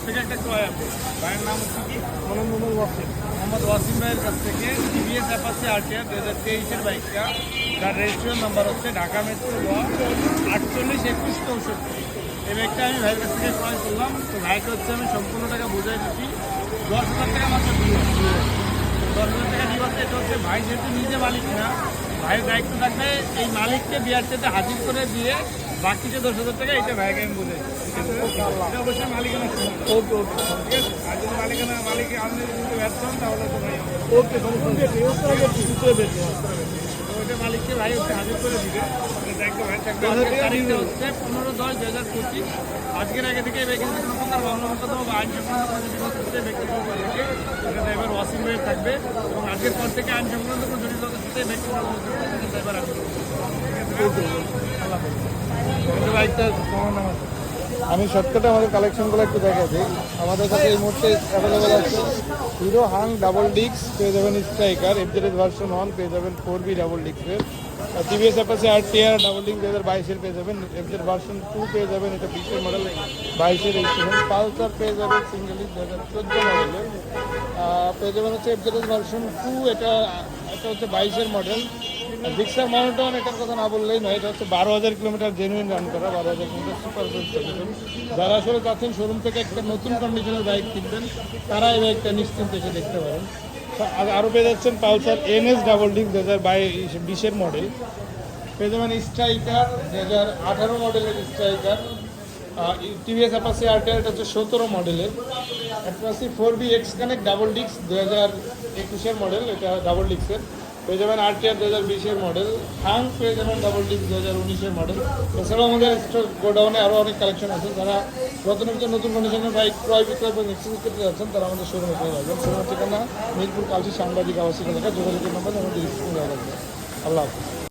কাছ থেকে একটা ক্রয় আছে। ভাইয়ের নাম হচ্ছে কি? মোহাম্মদ ওয়াসিম। মোহাম্মদ ওয়াসিম ভাইয়ের কাছ থেকে টিভিএস অ্যাপাচি আরটিআর 2023-এর বাইকটা, যার রেজিস্ট্রেশন নাম্বার হচ্ছে ঢাকা মেট্রো ল 482164। এই বাইকটা আমি ভাইয়ের কাছ থেকে ক্রয় করলাম। তো ভাইকে হচ্ছে আমি সম্পূর্ণ টাকা বুঝাই দিচ্ছি, 10,000 টাকা মাত্র দিব। 10,000 টাকা দিব। এটা হচ্ছে ভাই যেহেতু নিজে মালিক না, ভাইয়ের দায়িত্ব থাকবে এই মালিককে বিআরটিতে হাজির করে দিয়ে বাকি যে 10,000 টাকা এটা ভাইকে আমি বুঝাই। এটা অবশ্যই মালিকানা ছিল। ওকে ওকে ঠিক আছে, আর যদি মালিকে আপনি যদি ব্যর্থ হন তাহলে তো ভাই ওকে তো ওইটা মালিককে ভাই হচ্ছে হাজির করে দিবে। দেখবো ভাই তারিখটা হচ্ছে 15/10/2025। আজকের আগে থেকে এই কিন্তু কোনো প্রকার মামলা মোকদ্দমা বা আইন সংক্রান্ত কোনো জটিলতা সাথে ব্যক্তিগত থাকে, এখানে ড্রাইভার ওয়াসিম ভাইয়ের থাকবে এবং আজকের পর থেকে আইন সংক্রান্ত কোনো জটিলতার সাথে ব্যক্তিগত ড্রাইভার আসবে। বাইকটা তোমার নাম আছে। আমি শর্টকাটে আমাদের কালেকশনগুলো একটু দেখা দিই। আমাদের কাছে এই মুহূর্তে অ্যাভেলেবেল আছে হিরো হাং ডাবল ডিক্স, পেয়ে যাবেন স্ট্রাইকার এফজেড ভার্সন 1, পেয়ে যাবেন 4B ডাবল ডিক্সের। টিভিএস অ্যাপাচি আরটিআর ডাবল ডিক্স 2022-এর পেয়ে যাবেন। এফজেড ভার্সন 2 পেয়ে যাবেন, এটা 20-এর মডেল, 22-এর রেজিস্ট্রেশন। পালসার পেয়ে যাবেন সিঙ্গেল ডিস্ক 2014 মডেলের। পেয়ে যাবেন হচ্ছে এফজেড ভার্সন 2, এটা হচ্ছে 22-এর মডেল। জিক্সার মনোটন, এটার কথা না বললেই নয়, এটা হচ্ছে 12,000 কিলোমিটার জেনুইন রান করা, 12,000 কিলোমিটার সুপার কন্ডিশন। যারা আসলে চাচ্ছেন শোরুম থেকে একটা নতুন কন্ডিশনের বাইক কিনবেন, তারা এই বাইকটা নিশ্চিন্তে এসে দেখতে পারেন। আরও পেয়ে যাচ্ছেন পালসার এনএস ডাবল ডিক্স 2020-এর মডেল। পেয়ে যাবেন স্ট্রাইকার 2018 মডেলের স্ট্রাইকার। টিভিএস অ্যাপাচি আরটিআর, এটা হচ্ছে 17 মডেলের। Apache 4B x connect double ডিক্স 2021-এর মডেল, এটা ডাবল ডিক্সের। পেয়ে যাবেন আরটিআর 2020-এর মডেল। হাং পেয়ে যাবেন ডাবল ডিক্স 2019-এর মডেল। এছাড়াও আমাদের গোডাউনে আরও অনেক কালেকশন আছে। যারা নতুন কন্ডিশনের বাইক ক্রয় বিক্রয় এবং এক্সচেঞ্জ করতে যাচ্ছেন, তারা আমাদের শোরুমে চলে যাবেন। শোরুমের ঠিকানা মিরপুর কালচি সাংবাদিক আবাসিক এলাকা, যোগাযোগের নাম্বার আমাদের স্ক্রিনে দেওয়া থাকবে। আল্লাহ হাফিজ।